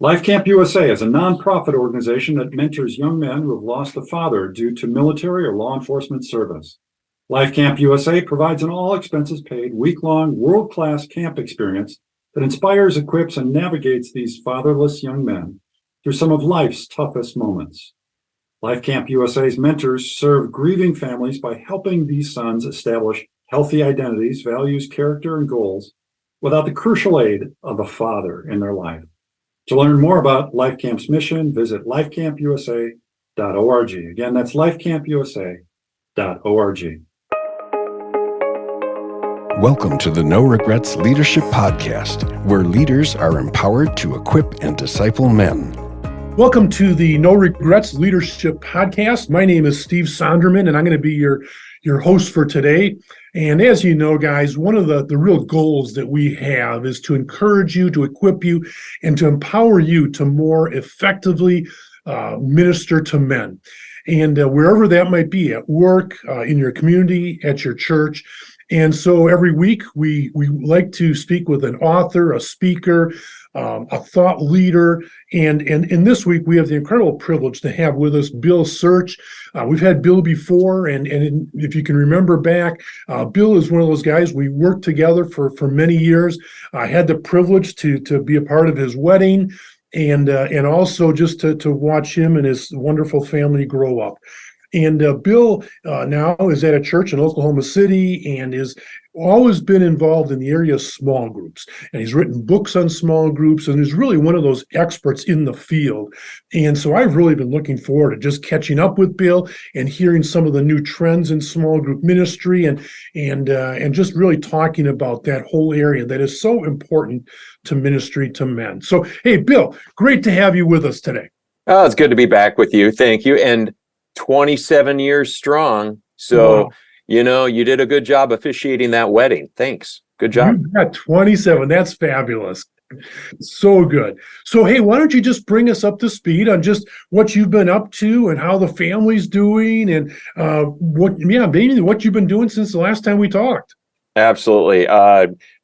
Life Camp USA is a nonprofit organization that mentors young men who have lost a father due to military or law enforcement service. Life Camp USA provides an all-expenses-paid, week-long, world-class camp experience that inspires, equips, and navigates these fatherless young men through some of life's toughest moments. Life Camp USA's mentors serve grieving families by helping these sons establish healthy identities, values, character, and goals without the crucial aid of a father in their life. To learn more about Life Camp's mission, visit lifecampusa.org. Again, that's lifecampusa.org. Welcome to the No Regrets Leadership Podcast, where leaders are empowered to equip and disciple men. Welcome to the No Regrets Leadership Podcast. My name is Steve Sonderman, and I'm going to be your host for today. And as you know, guys, one of the real goals that we have is to encourage you, to equip you, and to empower you to more effectively minister to men. And wherever that might be, at work, in your community, at your church. And so every week we like to speak with an author, a speaker, a thought leader, and this week we have the incredible privilege to have with us Bill Search. We've had Bill before, and if you can remember back, Bill is one of those guys we worked together for many years. I had the privilege to be a part of his wedding, and also just to watch him and his wonderful family grow up. And Bill now is at a church in Oklahoma City and has always been involved in the area of small groups. And he's written books on small groups and is really one of those experts in the field. And so I've really been looking forward to just catching up with Bill and hearing some of the new trends in small group ministry and just really talking about that whole area that is so important to ministry to men. So, hey, Bill, great to have you with us today. Oh, it's good to be back with you. Thank you. And 27 years strong. So, wow. You did a good job officiating that wedding. Thanks. Good job. You got 27. That's fabulous. So good. So, hey, why don't you just bring us up to speed on just what you've been up to and how the family's doing and what you've been doing since the last time we talked. Absolutely.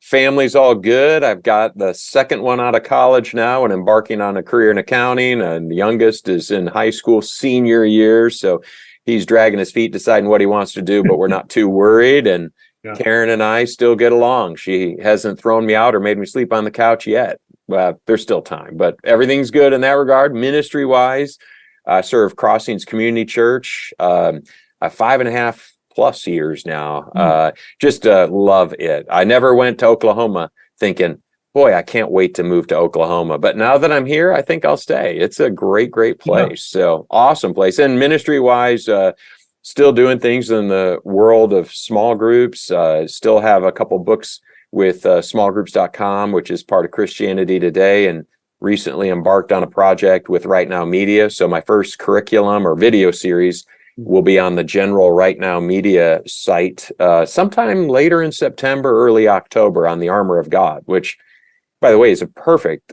Family's all good. I've got the second one out of college now and embarking on a career in accounting. And the youngest is in high school senior year. So he's dragging his feet, deciding what he wants to do, but we're not too worried. And yeah. Karen and I still get along. She hasn't thrown me out or made me sleep on the couch yet. Well, there's still time, but everything's good in that regard. Ministry wise, I serve Crossings Community Church, 5.5+ years now. Just love it. I never went to Oklahoma thinking, boy, I can't wait to move to Oklahoma. But now that I'm here, I think I'll stay. It's a great place. Yeah. So awesome place. And ministry wise, still doing things in the world of small groups. Still have a couple books with smallgroups.com, which is part of Christianity Today, and recently embarked on a project with Right Now Media. So my first curriculum or video series will be on the general Right Now Media site sometime later in September, early October on the armor of God, which, by the way, is a perfect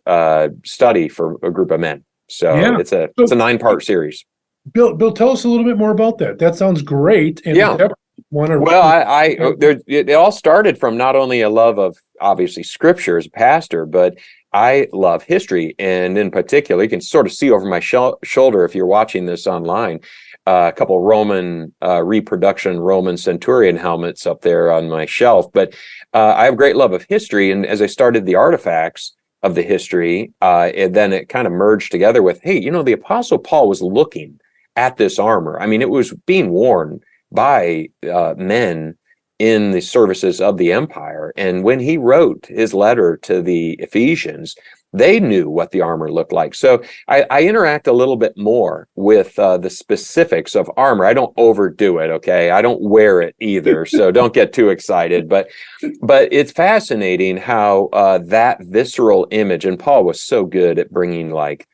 study for a group of men. So yeah. It's a 9-part series. Bill, tell us a little bit more about that. That sounds great. And yeah. It all started from not only a love of obviously scripture as a pastor, but I love history. And in particular, you can sort of see over my shoulder if you're watching this online, a couple Roman reproduction Roman centurion helmets up there on my shelf. But I have great love of history. And as I started the artifacts of the history, and then it kind of merged together with, hey, the Apostle Paul was looking at this armor. I mean, it was being worn by men in the services of the empire. And when he wrote his letter to the Ephesians, they knew what the armor looked like. So I interact a little bit more with the specifics of armor. I don't overdo it, okay? I don't wear it either, so don't get too excited. But it's fascinating how that visceral image, and Paul was so good at bringing like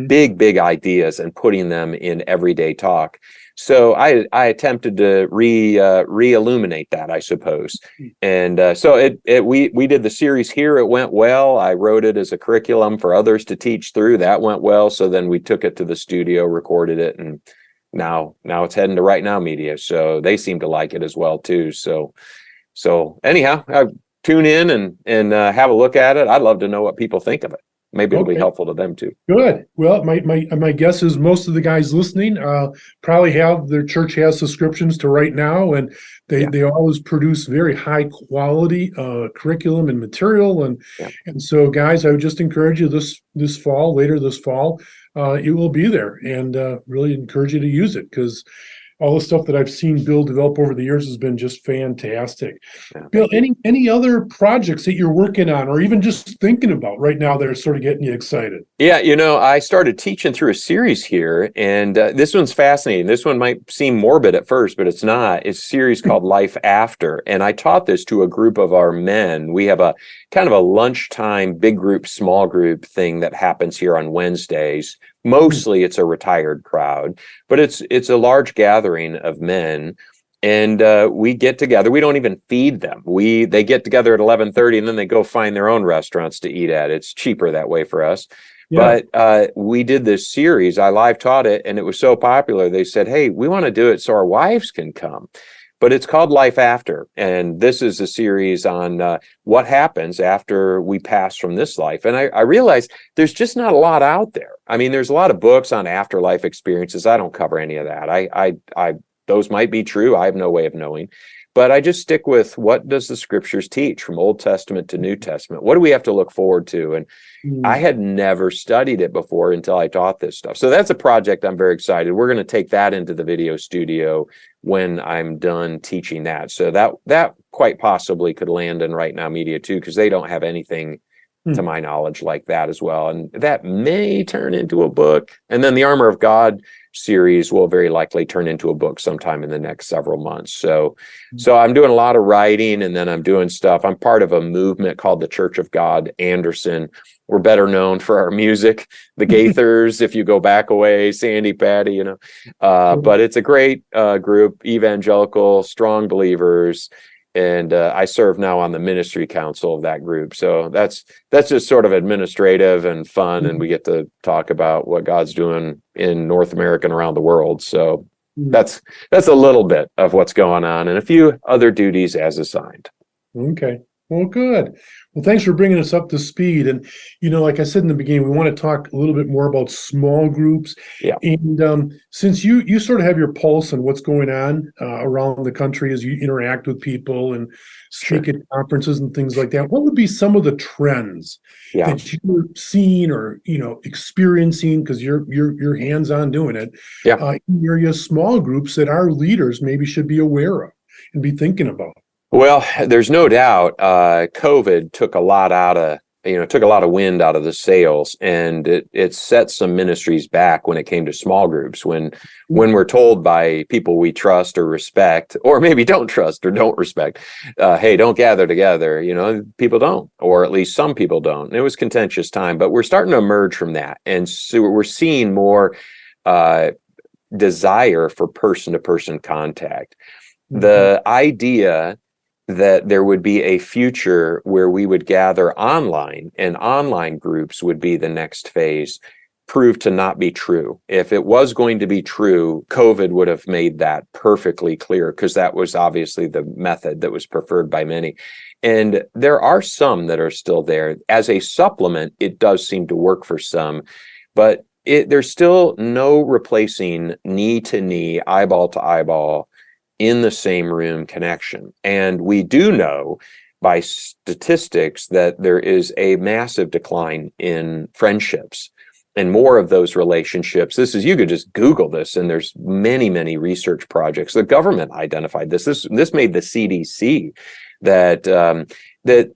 big ideas and putting them in everyday talk. So I attempted to re-illuminate that, I suppose. And so we did the series here. It went well. I wrote it as a curriculum for others to teach through. That went well. So then we took it to the studio, recorded it, and now it's heading to Right Now Media. So they seem to like it as well too. So anyhow, I tune in and have a look at it. I'd love to know what people think of it. maybe it'll be Okay. helpful to them too. Good. Well, my guess is most of the guys listening probably have their church has subscriptions to Right Now, and they always produce very high quality curriculum and material, and so guys, I would just encourage you later this fall, it will be there, and really encourage you to use it, because all the stuff that I've seen Bill develop over the years has been just fantastic. Yeah, Bill, any other projects that you're working on, or even just thinking about right now that are sort of getting you excited? Yeah, I started teaching through a series here, and this one's fascinating. This one might seem morbid at first, but it's not. It's a series called Life After, and I taught this to a group of our men. We have a kind of a lunchtime, big group, small group thing that happens here on Wednesdays. Mostly it's a retired crowd, but it's a large gathering of men. And we get together. We don't even feed them. They get together at 11:30, and then they go find their own restaurants to eat at. It's cheaper that way for us. Yeah. But we did this series. I live taught it, and it was so popular. They said, "Hey, we want to do it so our wives can come." But it's called Life After, and this is a series on what happens after we pass from this life. And I realized there's just not a lot out there. I mean, there's a lot of books on afterlife experiences. I don't cover any of that. I those might be true. I have no way of knowing. But I just stick with, what does the scriptures teach from Old Testament to New Testament? What do we have to look forward to? And I had never studied it before until I taught this stuff. So that's a project I'm very excited. We're going to take that into the video studio when I'm done teaching that. So that quite possibly could land in Right Now Media too, because they don't have anything to my knowledge like that as well. And that may turn into a book. And then the Armor of God series will very likely turn into a book sometime in the next several months. So I'm doing a lot of writing, and then I'm doing stuff. I'm part of a movement called the Church of God Anderson. We're better known for our music, the Gaithers, if you go back away, Sandy, Patty, but it's a great group, evangelical, strong believers. And I serve now on the ministry council of that group. So that's just sort of administrative and fun. And we get to talk about what God's doing in North America and around the world. So that's a little bit of what's going on, and a few other duties as assigned. Okay. Well, good. Well, thanks for bringing us up to speed. And, like I said in the beginning, we want to talk a little bit more about small groups. Yeah. And since you sort of have your pulse on what's going on around the country as you interact with people and speak at conferences and things like that, what would be some of the trends that you're seeing or, experiencing, because you're hands-on doing it, in your small groups that our leaders maybe should be aware of and be thinking about? Well, there's no doubt COVID took a lot of wind out of the sails, and it set some ministries back when it came to small groups. When we're told by people we trust or respect, or maybe don't trust or don't respect, hey, don't gather together, people don't, or at least some people don't. And it was a contentious time, but we're starting to emerge from that. And so we're seeing more desire for person-to-person contact. The idea that there would be a future where we would gather online, and online groups would be the next phase, proved to not be true. If it was going to be true, COVID would have made that perfectly clear, because that was obviously the method that was preferred by many. And there are some that are still there. As a supplement, it does seem to work for some, but there's still no replacing knee-to-knee, eyeball-to-eyeball, in the same room connection. And we do know by statistics that there is a massive decline in friendships and more of those relationships. You could just Google this, and there's many, many research projects. The government identified this. This made the CDC that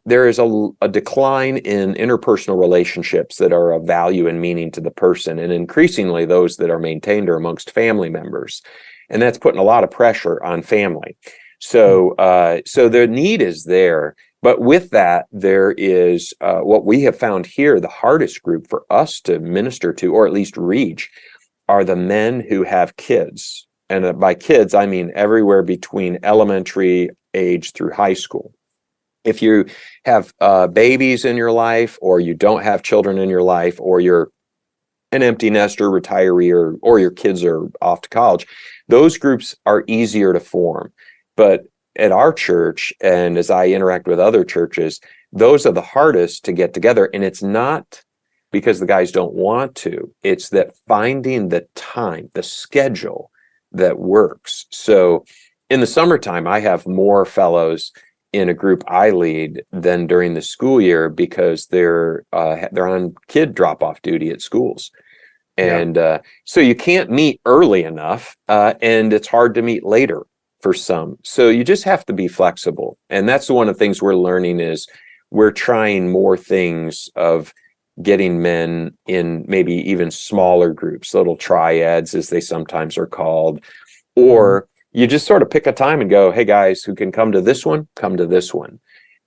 there is a decline in interpersonal relationships that are of value and meaning to the person, and increasingly those that are maintained are amongst family members. And that's putting a lot of pressure on family. So the need is there. But with that, there is what we have found here, the hardest group for us to minister to, or at least reach, are the men who have kids. And by kids, I mean everywhere between elementary age through high school. If you have babies in your life, or you don't have children in your life, or you're an empty nester, retiree, or your kids are off to college, those groups are easier to form. But at our church, and as I interact with other churches, those are the hardest to get together. And it's not because the guys don't want to. It's that finding the time, the schedule that works. So in the summertime, I have more fellows in a group I lead than during the school year because they're on kid drop-off duty at schools. And so you can't meet early enough, and it's hard to meet later for some. So you just have to be flexible. And that's one of the things we're learning is we're trying more things of getting men in maybe even smaller groups, little triads, as they sometimes are called, or you just sort of pick a time and go, hey guys, who can come to this one, come to this one.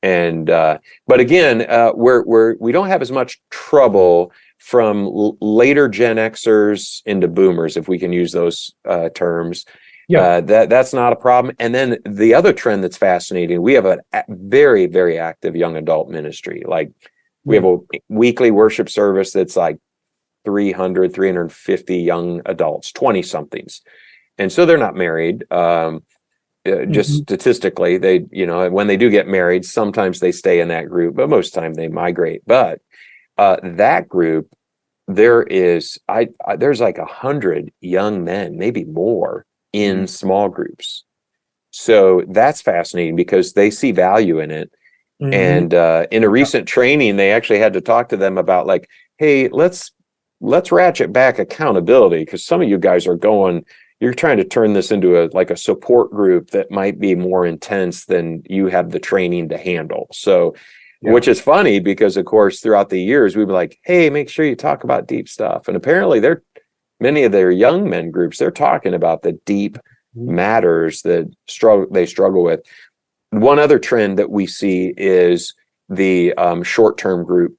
And but again, we don't have as much trouble from later Gen Xers into boomers, if we can use those terms. That's not a problem. And then the other trend that's fascinating, we have a very, very active young adult ministry. Like we have a weekly worship service that's like 350 young adults, 20 somethings. And so they're not married. Just statistically, they, when they do get married, sometimes they stay in that group, but most of the time they migrate. But that group, there's like 100 young men, maybe more, in small groups. So that's fascinating because they see value in it. And in a recent training, they actually had to talk to them about like, hey, let's ratchet back accountability, because some of you guys are you're trying to turn this into a support group that might be more intense than you have the training to handle. So, which is funny because, of course, throughout the years, we'd be like, hey, make sure you talk about deep stuff. And apparently many of their young men groups, they're talking about the deep matters that they struggle with. One other trend that we see is the short-term group,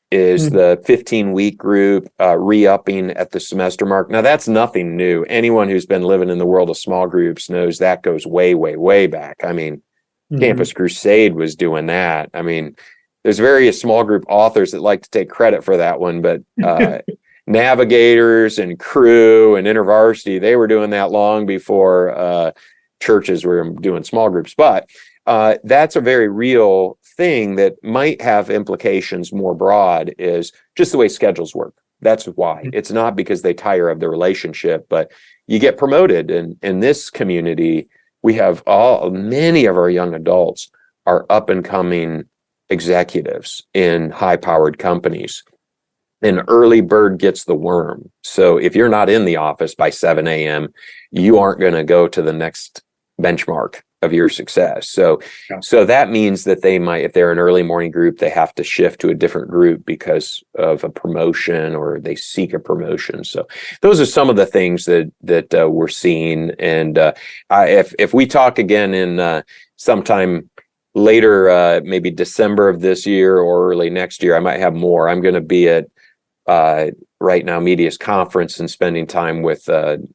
is the 15-week group re-upping at the semester mark. Now, that's nothing new. Anyone who's been living in the world of small groups knows that goes way, way, way back. I mean, Campus Crusade was doing that. I mean, there's various small group authors that like to take credit for that one, but Navigators and Crew and InterVarsity, they were doing that long before churches were doing small groups. But that's a very real thing that might have implications more broad, is just the way schedules work. That's why. It's not because they tire of the relationship, but you get promoted. And in this community, we have many of our young adults are up and coming executives in high-powered companies. An early bird gets the worm. So if you're not in the office by 7 a.m., you aren't going to go to the next benchmark of your success. So that means that they might, if they're an early morning group, they have to shift to a different group because of a promotion, or they seek a promotion. So those are some of the things that we're seeing. And if we talk again in sometime later, maybe December of this year or early next year, I might have more. I'm going to be at Right Now Media's conference and spending time with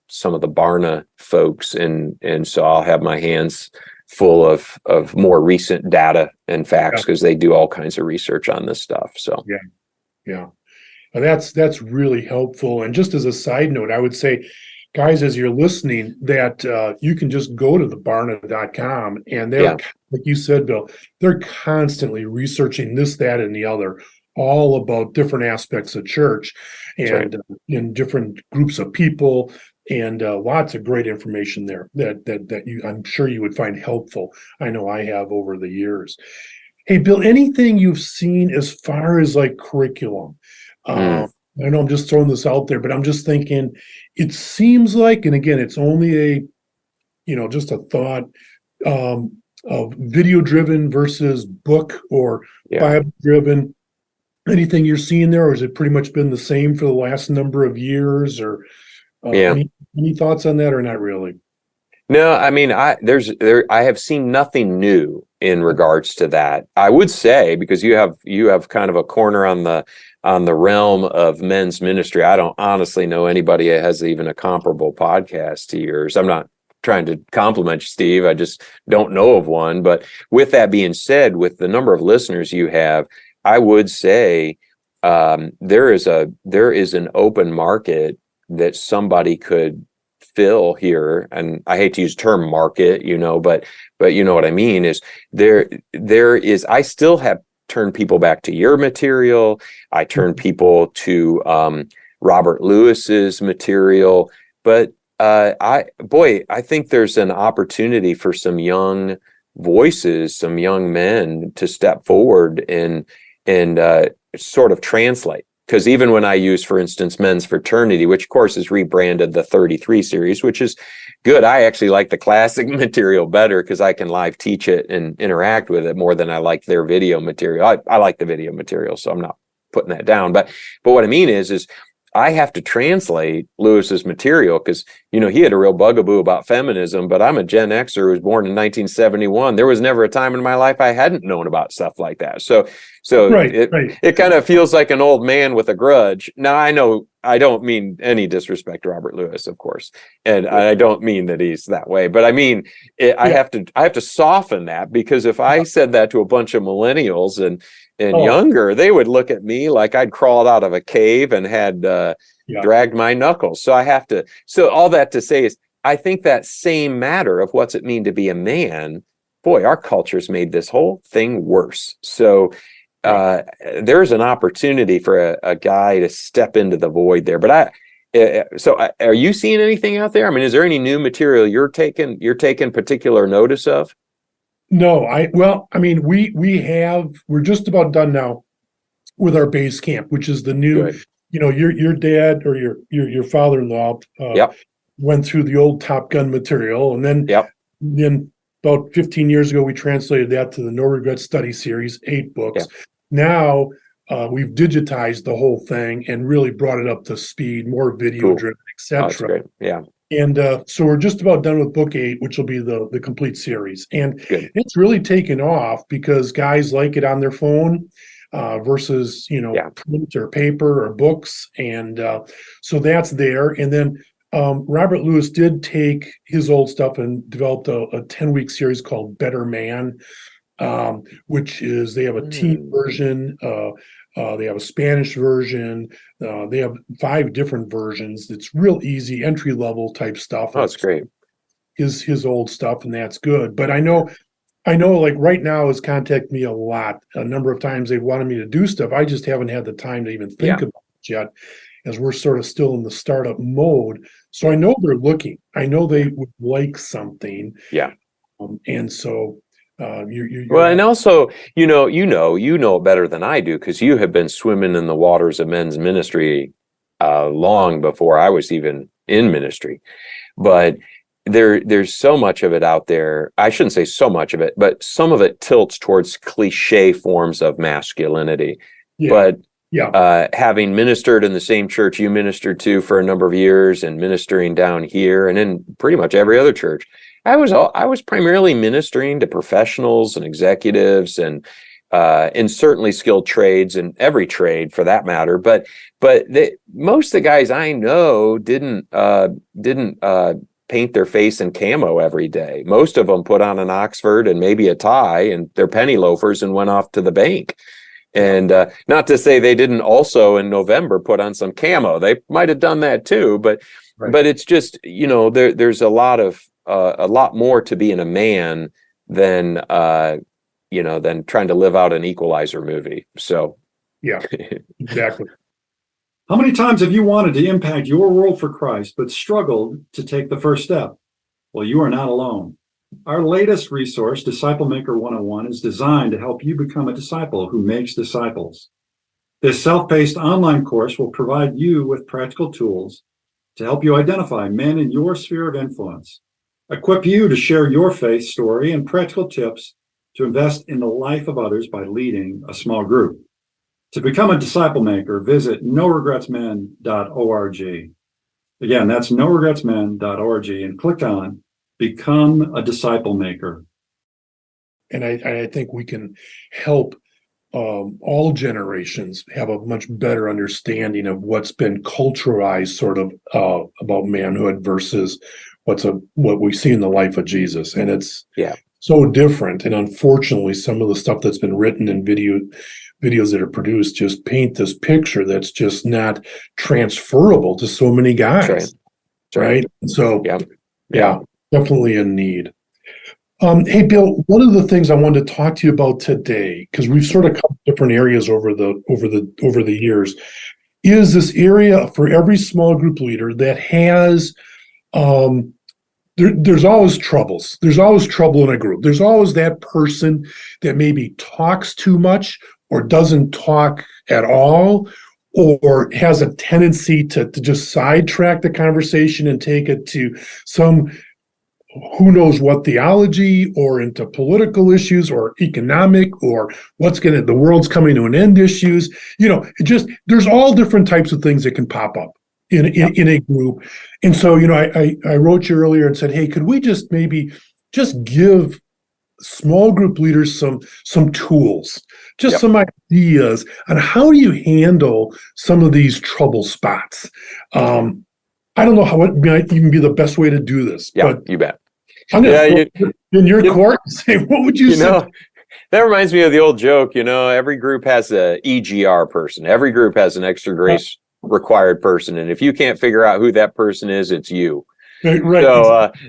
some of the Barna folks, and so I'll have my hands full of more recent data and facts, because they do all kinds of research on this stuff. So and that's really helpful. And just as a side note, I would say, guys, as you're listening, that you can just go to thebarna.com, and they're, like you said, Bill, they're constantly researching this, that, and the other, all about different aspects of church and in different groups of people, and lots of great information there that I'm sure you would find helpful. I know I have over the years. Hey, Bill, anything you've seen as far as like curriculum? I know I'm just throwing this out there, but I'm just thinking, it seems like, and again, it's only just a thought, of video driven versus book or Bible driven. Anything you're seeing there, or has it pretty much been the same for the last number of years? Or any thoughts on that, or not really? No, I mean, I have seen nothing new in regards to that. I would say, because you have kind of a corner on the realm of men's ministry. I don't honestly know anybody that has even a comparable podcast to yours. I'm not trying to compliment you, Steve. I just don't know of one. But with that being said, with the number of listeners you have, I would say there is an open market that somebody could fill here. And I hate to use the term market, but you know what I mean, is there is, I still have turn people back to your material. I turn people to Robert Lewis's material. But I think there's an opportunity for some young voices, some young men to step forward and sort of translate. Because even when I use, for instance, Men's Fraternity, which of course is rebranded the 33 series, which is good. I actually like the classic material better because I can live teach it and interact with it more than I like their video material. I like the video material, so I'm not putting that down. But what I mean is I have to translate Lewis's material because, he had a real bugaboo about feminism, but I'm a Gen Xer who was born in 1971. There was never a time in my life I hadn't known about stuff like that. So Right. it kind of feels like an old man with a grudge. Now, I know I don't mean any disrespect to Robert Lewis, of course, and I don't mean that he's that way, but I mean, I have to soften that, because if I said that to a bunch of millennials and younger, they would look at me like I'd crawled out of a cave and had dragged my knuckles. So all that to say is, I think that same matter of what's it mean to be a man, boy, our culture's made this whole thing worse. So there's an opportunity for a guy to step into the void there. But are you seeing anything out there? I mean, is there any new material you're taking particular notice of? No, we're just about done now with our base camp, which is the new, Good. Your dad or your father-in-law went through the old Top Gun material, and then about 15 years ago we translated that to the No Regrets Study Series, 8 books. Yep. Now we've digitized the whole thing and really brought it up to speed, more video driven, etc. Yeah. And so we're just about done with book 8, which will be the complete series. And Good. it's really taken off because guys like it on their phone versus, print or paper or books. And so that's there. And then Robert Lewis did take his old stuff and developed a 10-week series called Better Man, which is, they have a teen version, they have a Spanish version. They have 5 different versions. It's real easy, entry level type stuff. Oh, that's great. His old stuff, and that's good. But I know, like right now, has contacted me a number of times. They've wanted me to do stuff. I just haven't had the time to even think about it yet, as we're sort of still in the startup mode. So I know they're looking. I know they would like something. Yeah. And so. And also, you know it better than I do, because you have been swimming in the waters of men's ministry long before I was even in ministry. But there's so much of it out there. I shouldn't say so much of it, but some of it tilts towards cliche forms of masculinity. Yeah. But having ministered in the same church you ministered to for a number of years, and ministering down here and in pretty much every other church, I was primarily ministering to professionals and executives and certainly skilled trades, and every trade for that matter. But most of the guys I know didn't paint their face in camo every day. Most of them put on an Oxford and maybe a tie and their penny loafers and went off to the bank. And not to say they didn't also in November put on some camo. They might have done that too, but it's just, there's a lot more to being a man than trying to live out an Equalizer movie. So yeah, exactly. How many times have you wanted to impact your world for Christ, but struggled to take the first step? Well, you are not alone. Our latest resource, Disciple Maker 101, is designed to help you become a disciple who makes disciples. This self-paced online course will provide you with practical tools to help you identify men in your sphere of influence, equip you to share your faith story, and practical tips to invest in the life of others by leading a small group. To become a disciple maker, visit noregretsmen.org. Again, that's noregretsmen.org, and click on Become a Disciple Maker. And I think we can help all generations have a much better understanding of what's been culturalized sort of about manhood versus what we see in the life of Jesus. And it's so different. And unfortunately, some of the stuff that's been written in videos that are produced just paint this picture that's just not transferable to so many guys. That's right? So definitely in need. Hey, Bill, one of the things I wanted to talk to you about today, because we've sort of covered different areas over the years, is this area for every small group leader that has there's always troubles. There's always trouble in a group. There's always that person that maybe talks too much or doesn't talk at all, or has a tendency to just sidetrack the conversation and take it to some who knows what theology or into political issues or economic or the world's coming to an end issues. There's all different types of things that can pop up in a group. And so, I wrote you earlier and said, hey, could we just maybe just give small group leaders some tools, just some ideas on how do you handle some of these trouble spots? I don't know how it might even be the best way to do this. But you bet. I'm going to in your court and say, what would you say? That reminds me of the old joke, every group has a EGR person. Every group has an extra grace required person. And if you can't figure out who that person is, it's you. Right.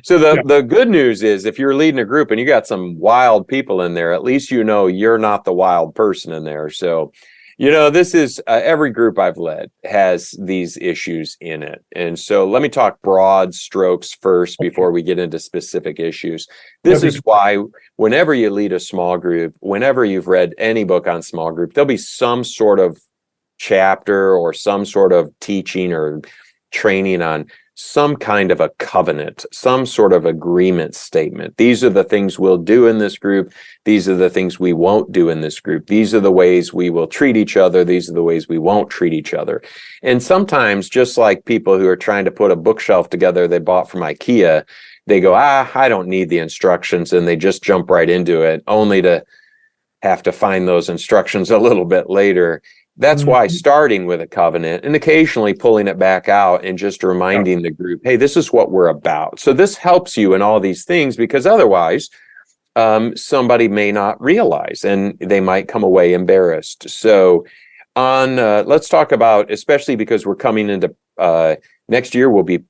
So the good news is if you're leading a group and you got some wild people in there, at least you're not the wild person in there. So this is every group I've led has these issues in it. And so let me talk broad strokes first before we get into specific issues. This is why whenever you lead a small group, whenever you've read any book on small group, there'll be some sort of chapter or some sort of teaching or training on some kind of a covenant, some sort of agreement statement. These are the things we'll do in this group. These are the things we won't do in this group. These are the ways we will treat each other. These are the ways we won't treat each other. And sometimes, just like people who are trying to put a bookshelf together they bought from IKEA, they go, I don't need the instructions, and they just jump right into it, only to have to find those instructions a little bit later. That's why starting with a covenant and occasionally pulling it back out and just reminding the group, hey, this is what we're about. So this helps you in all these things, because otherwise somebody may not realize and they might come away embarrassed. So let's talk about, especially because we're coming into next year will be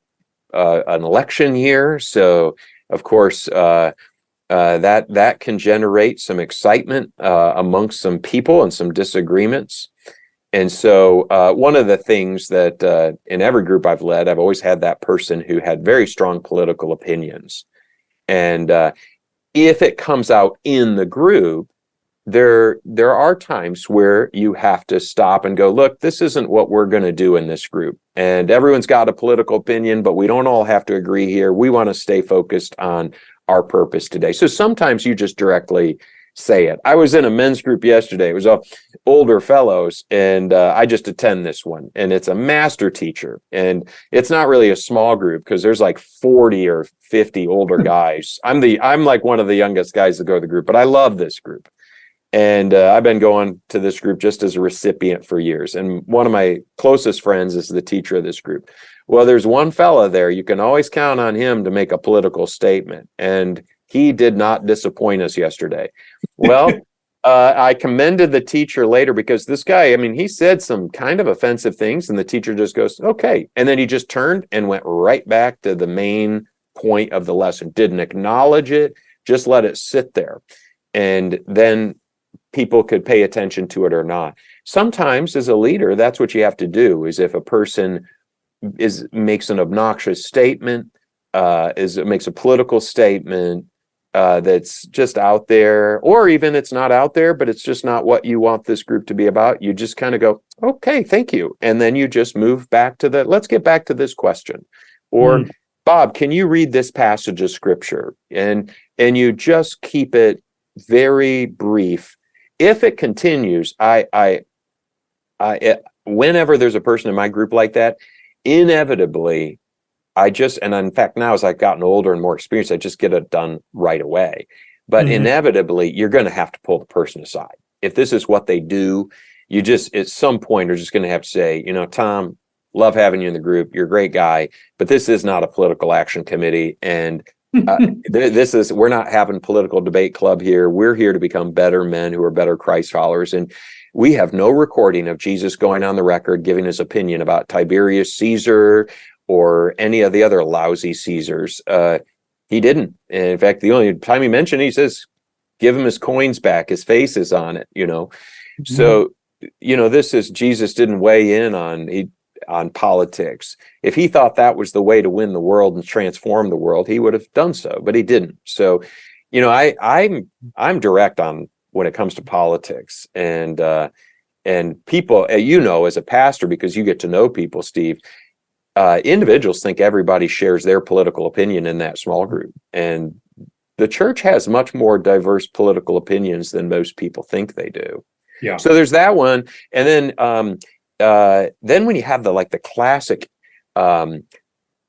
an election year. So of course, that can generate some excitement amongst some people and some disagreements. And so one of the things that in every group I've led, I've always had that person who had very strong political opinions. And if it comes out in the group, there are times where you have to stop and go, look, this isn't what we're going to do in this group. And everyone's got a political opinion, but we don't all have to agree here. We want to stay focused on our purpose today. So sometimes you just directly say it. I was in a men's group yesterday. It was all older fellows, and I just attend this one, and it's a master teacher, and it's not really a small group because there's like 40 or 50 older guys. I'm like one of the youngest guys to go to the group, but I love this group, and I've been going to this group just as a recipient for years. And one of my closest friends is the teacher of this group. Well, there's one fella there. You can always count on him to make a political statement, and he did not disappoint us yesterday. Well, I commended the teacher later because this guy, he said some kind of offensive things, and the teacher just goes, okay. And then he just turned and went right back to the main point of the lesson, didn't acknowledge it, just let it sit there. And then people could pay attention to it or not. Sometimes as a leader, that's what you have to do, is if a person makes an obnoxious statement, makes a political statement, that's just out there, or even it's not out there, but it's just not what you want this group to be about, you just kind of go, okay, thank you. And then you just move back to let's get back to this question. Or, Bob, can you read this passage of scripture? And you just keep it very brief. If it continues, whenever there's a person in my group like that, inevitably, and in fact, now as I've gotten older and more experienced, I just get it done right away. But inevitably, you're going to have to pull the person aside. If this is what they do, you just, at some point, are just going to have to say, Tom, love having you in the group. You're a great guy, but this is not a political action committee. And we're not having political debate club here. We're here to become better men who are better Christ followers. And we have no recording of Jesus going on the record, giving his opinion about Tiberius Caesar or any of the other lousy Caesars. He didn't. And in fact, the only time he mentioned it, he says, give him his coins back. His face is on it, So, this is Jesus didn't weigh in on politics. If he thought that was the way to win the world and transform the world, he would have done so, but he didn't. So, I'm direct on when it comes to politics and people, as a pastor, because you get to know people, Steve, individuals think everybody shares their political opinion in that small group. And the church has much more diverse political opinions than most people think they do. Yeah. So there's that one. And then when you have the classic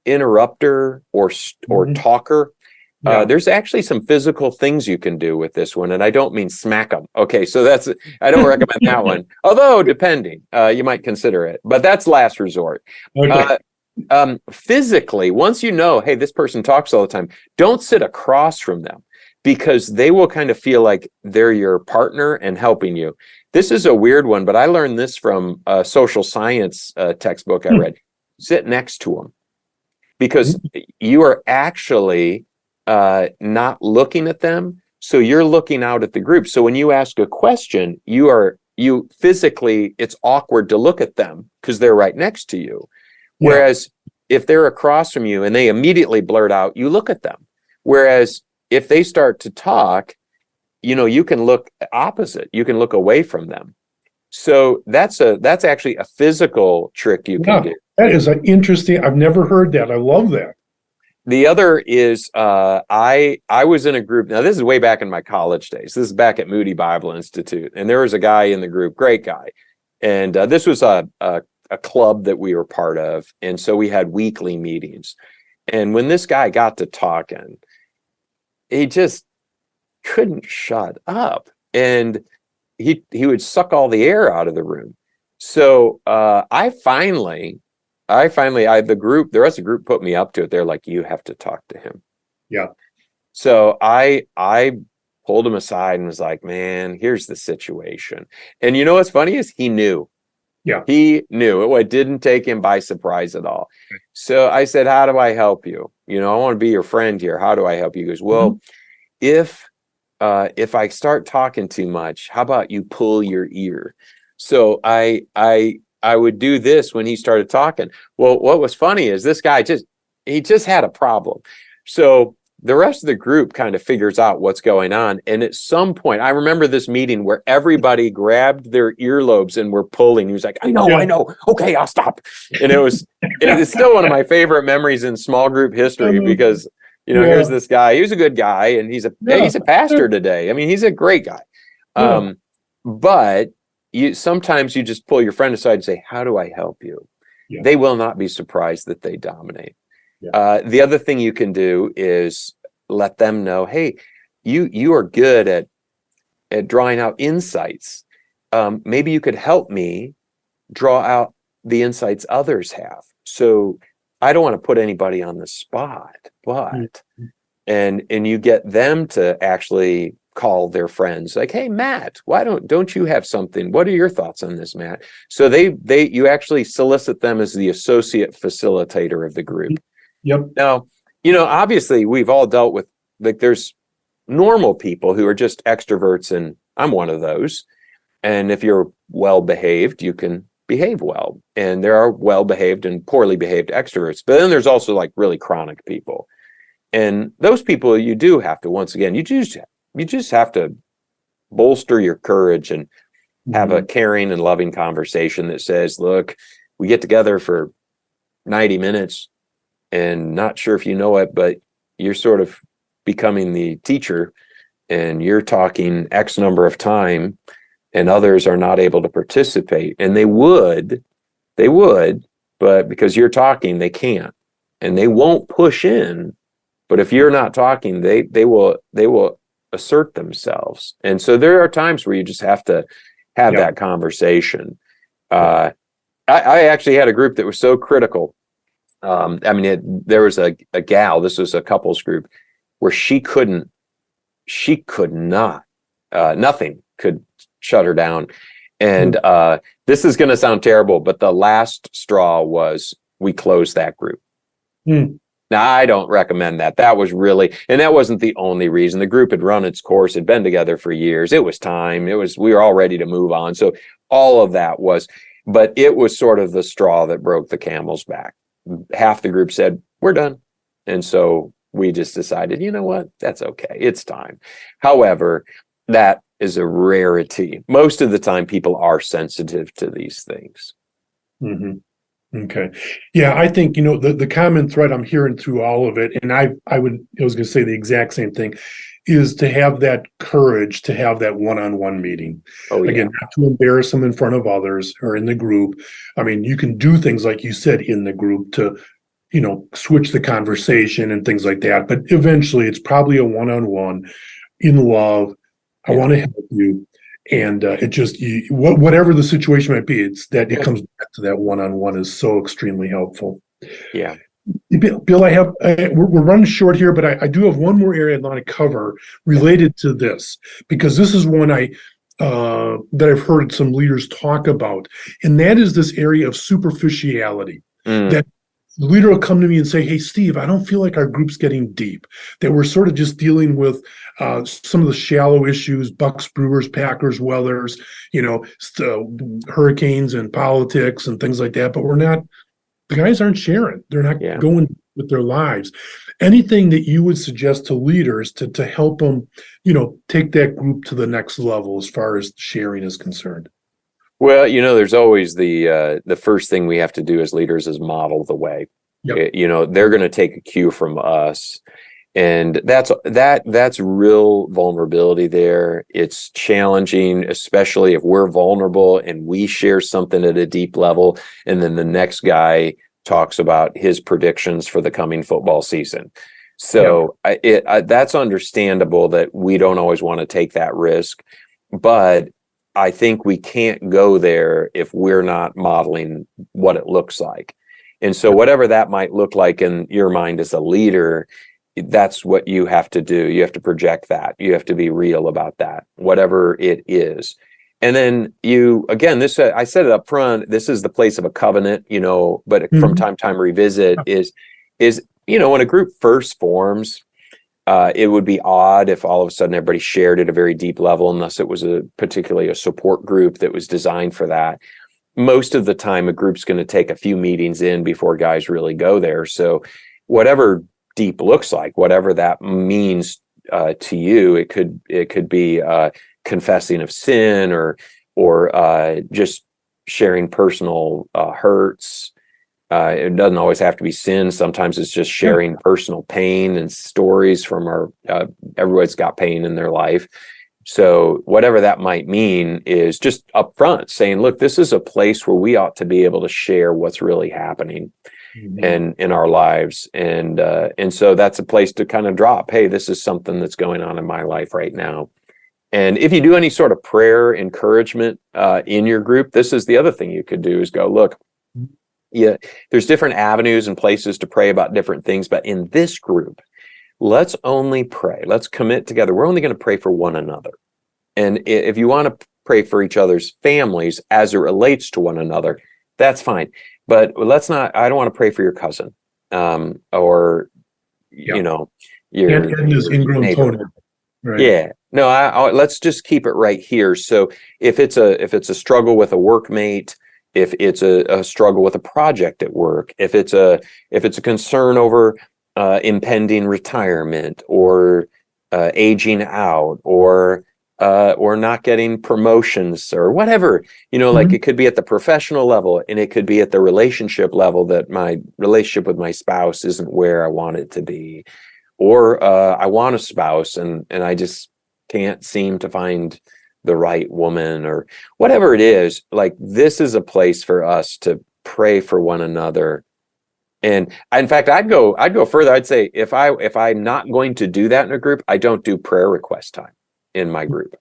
interrupter or talker, there's actually some physical things you can do with this one. And I don't mean smack them. Okay. So I don't recommend that one. Although depending, you might consider it, but that's last resort. Okay. Physically, once hey, this person talks all the time, don't sit across from them, because they will kind of feel like they're your partner and helping you. This is a weird one, but I learned this from a social science textbook I read. Sit next to them, because you are actually not looking at them. So you're looking out at the group. So when you ask a question, you physically, it's awkward to look at them because they're right next to you. Whereas if they're across from you and they immediately blurt out, you look at them. Whereas if they start to talk, you can look opposite. You can look away from them. So that's actually a physical trick you can do. That is interesting. I've never heard that. I love that. The other is I was in a group. Now, this is way back in my college days. This is back at Moody Bible Institute. And there was a guy in the group, great guy. And this was a club that we were part of. And so we had weekly meetings. And when this guy got to talking, he just couldn't shut up. And he would suck all the air out of the room. So the rest of the group put me up to it. They're like, you have to talk to him. Yeah. So I pulled him aside and was like, man, here's the situation. And you know what's funny is he knew. Yeah. He knew. It didn't take him by surprise at all. So I said, how do I help you? I want to be your friend here. How do I help you? He goes, well, if I start talking too much, how about you pull your ear? So I would do this when he started talking. Well, what was funny is this guy just had a problem. So the rest of the group kind of figures out what's going on. And at some point, I remember this meeting where everybody grabbed their earlobes and were pulling. He was like, I know. Okay, I'll stop. And it's still one of my favorite memories in small group history, because, here's this guy. He was a good guy, and he's a pastor today. I mean, he's a great guy. But sometimes you just pull your friend aside and say, how do I help you? Yeah. They will not be surprised that they dominate. Yeah. The other thing you can do is let them know, hey, you are good at drawing out insights. Maybe you could help me draw out the insights others have. So I don't want to put anybody on the spot, but and you get them to actually call their friends, like, hey, Matt, why don't you have something? What are your thoughts on this, Matt? So you actually solicit them as the associate facilitator of the group. Yep. Now, obviously we've all dealt with, there's normal people who are just extroverts, and I'm one of those. And if you're well behaved, you can behave well. And there are well behaved and poorly behaved extroverts. But then there's also really chronic people. And those people, you do have to, once again, you just have to bolster your courage and have a caring and loving conversation that says, look, we get together for 90 minutes. And not sure if you know it, but you're sort of becoming the teacher, and you're talking X number of time, and others are not able to participate. And they would, but because you're talking, they can't, and they won't push in. But if you're not talking, they will assert themselves. And so there are times where you just have to have that conversation. I actually had a group that was so critical. There was a gal, this was a couples group, where she could not, nothing could shut her down. And this is going to sound terrible, but the last straw was we closed that group. Now, I don't recommend that. That was really, and that wasn't the only reason. The group had run its course, had been together for years. It was time. We were all ready to move on. So all of that was, but it was sort of the straw that broke the camel's back. Half the group said, we're done. And so we just decided, you know what? That's okay. It's time. However, that is a rarity. Most of the time, people are sensitive to these things. Mm-hmm. Okay. Yeah, I think, the common thread I'm hearing through all of it, and I was going to say the exact same thing, is to have that courage to have that one-on-one meeting. Oh, yeah. Again, not to embarrass them in front of others or in the group. I mean, you can do things like you said in the group to, switch the conversation and things like that. But eventually it's probably a one-on-one in love. I want to help you. And it just, whatever the situation might be, it's that it comes back to that one-on-one is so extremely helpful. Yeah. Bill, we're running short here, but I do have one more area I'd want to cover related to this, because this is one that I've heard some leaders talk about, and that is this area of superficiality. That the leader will come to me and say, hey, Steve, I don't feel like our group's getting deep, that we're sort of just dealing with some of the shallow issues, Bucks, Brewers, Packers, Weathers, hurricanes and politics and things like that. But the guys aren't sharing. They're not going with their lives. Anything that you would suggest to leaders to help them, take that group to the next level as far as sharing is concerned? Well, there's always the first thing we have to do as leaders is model the way. Yep. They're going to take a cue from us, and that's real vulnerability there. It's challenging, especially if we're vulnerable and we share something at a deep level, and then the next guy talks about his predictions for the coming football season. So that's understandable that we don't always want to take that risk, but I think we can't go there if we're not modeling what it looks like. And so whatever that might look like in your mind as a leader, that's what you have to do. You have to project that. You have to be real about that, whatever it is. And then I said it up front, this is the place of a covenant, but from time to time revisit is, when a group first forms, it would be odd if all of a sudden everybody shared at a very deep level, unless it was particularly a support group that was designed for that. Most of the time, a group's going to take a few meetings in before guys really go there. So whatever deep looks like, whatever that means to you, it could be confessing of sin or just sharing personal hurts. It doesn't always have to be sin. Sometimes it's just sharing personal pain and stories from everybody's got pain in their life. So whatever that might mean is just upfront saying, look, this is a place where we ought to be able to share what's really happening in our lives. And so that's a place to kind of drop, hey, this is something that's going on in my life right now. And if you do any sort of prayer encouragement in your group, this is the other thing you could do is go, look, there's different avenues and places to pray about different things, but in this group, let's only pray. Let's commit together. We're only going to pray for one another. And if you want to pray for each other's families as it relates to one another, that's fine. But I don't want to pray for your cousin or, your neighbor. Right. Yeah. No, let's just keep it right here. So if it's a struggle with a workmate, if it's a struggle with a project at work, if it's a concern over impending retirement or aging out or not getting promotions or whatever, like it could be at the professional level and it could be at the relationship level, that my relationship with my spouse isn't where I want it to be, or I want a spouse and I just can't seem to find the right woman, or whatever it is. Like, this is a place for us to pray for one another. And in fact, I'd go further. I'd say if I'm not going to do that in a group, I don't do prayer request time in my group.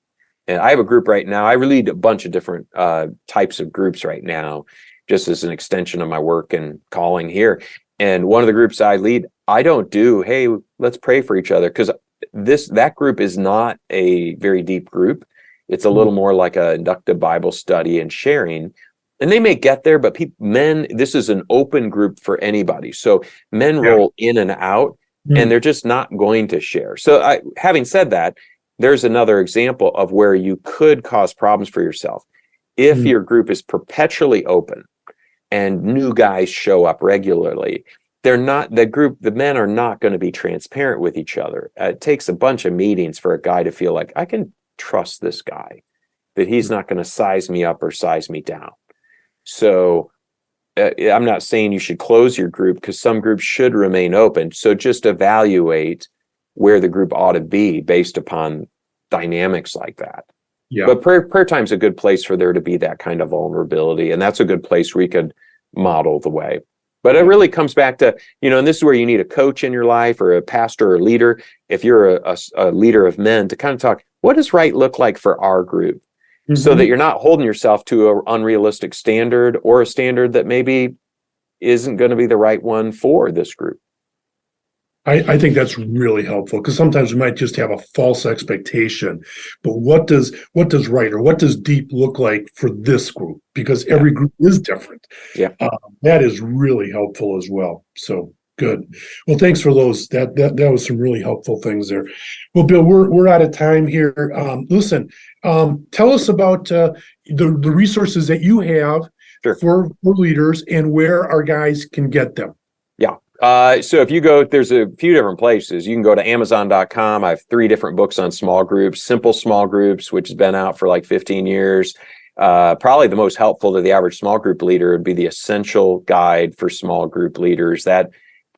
And I have a group right now. I lead a bunch of different types of groups right now, just as an extension of my work and calling here. And one of the groups I lead, I don't do, hey, let's pray for each other, because that group is not a very deep group. It's a little more like an inductive Bible study and sharing. and they may get there, but men, this is an open group for anybody. So men roll in and out, and they're just not going to share. So having said that, there's another example of where you could cause problems for yourself. If your group is perpetually open and new guys show up regularly, the men are not going to be transparent with each other. It takes a bunch of meetings for a guy to feel like I can trust this guy, that he's not going to size me up or size me down. So I'm not saying you should close your group, because some groups should remain open. So just evaluate where the group ought to be based upon dynamics like that. Yeah. But prayer time's a good place for there to be that kind of vulnerability. And that's a good place where you could model the way. But it really comes back to, and this is where you need a coach in your life, or a pastor or leader. If you're a leader of men, to kind of talk, what does right look like for our group? So that you're not holding yourself to an unrealistic standard, or a standard that maybe isn't going to be the right one for this group. I think that's really helpful, because sometimes we might just have a false expectation. But what does right or what does deep look like for this group? Because every group is different. Yeah, that is really helpful as well. So good. Well, thanks for those. That was some really helpful things there. Well, Bill, we're out of time here. Listen, tell us about the resources that you have for leaders, and where our guys can get them. Yeah. So if you go, there's a few different places. You can go to Amazon.com. I have 3 different books on small groups. Simple Small Groups, which has been out for like 15 years. Probably the most helpful to the average small group leader would be the Essential Guide for Small Group Leaders. That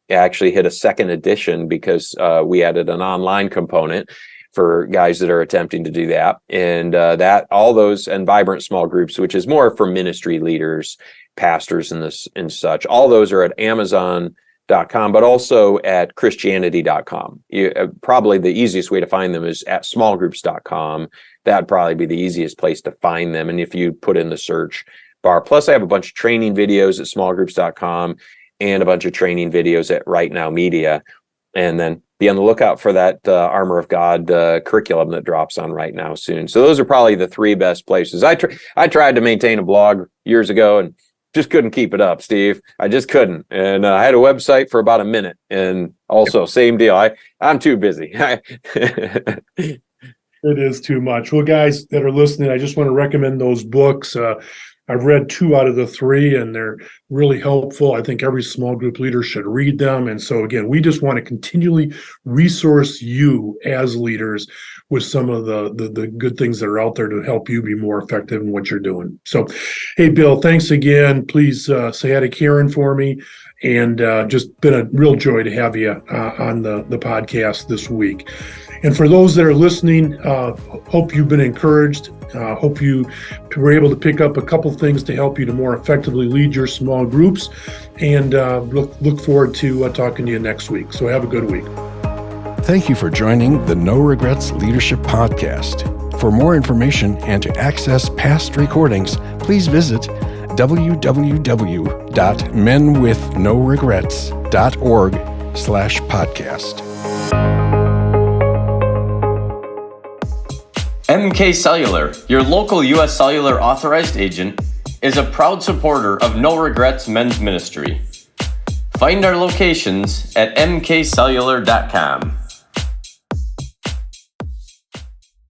actually hit a second edition because we added an online component for guys that are attempting to do that. And all those, and Vibrant Small Groups, which is more for ministry leaders, pastors and such. All those are at Amazon.com, but also at Christianity.com. Probably the easiest way to find them is at smallgroups.com. That'd probably be the easiest place to find them. And if you put in the search bar, plus I have a bunch of training videos at smallgroups.com and a bunch of training videos at Right Now Media. And then be on the lookout for that Armor of God curriculum that drops on Right Now soon. So those are probably the 3 best places. I tried to maintain a blog years ago and just couldn't keep it up, Steve. I just couldn't. And I had a website for about a minute. And also, same deal. I'm too busy. It is too much. Well, guys that are listening, I just want to recommend those books. I've read 2 out of the 3, and they're really helpful. I think every small group leader should read them. And so, again, we just want to continually resource you as leaders with some of the good things that are out there to help you be more effective in what you're doing. So, hey, Bill, thanks again. Please say hi to Karen for me. And just been a real joy to have you on the podcast this week. And for those that are listening, hope you've been encouraged. Hope you were able to pick up a couple things to help you to more effectively lead your small groups. And look forward to talking to you next week. So have a good week. Thank you for joining the No Regrets Leadership Podcast. For more information and to access past recordings, please visit www.menwithnoregrets.org/podcast. MK Cellular, your local U.S. Cellular authorized agent, is a proud supporter of No Regrets Men's Ministry. Find our locations at mkcellular.com.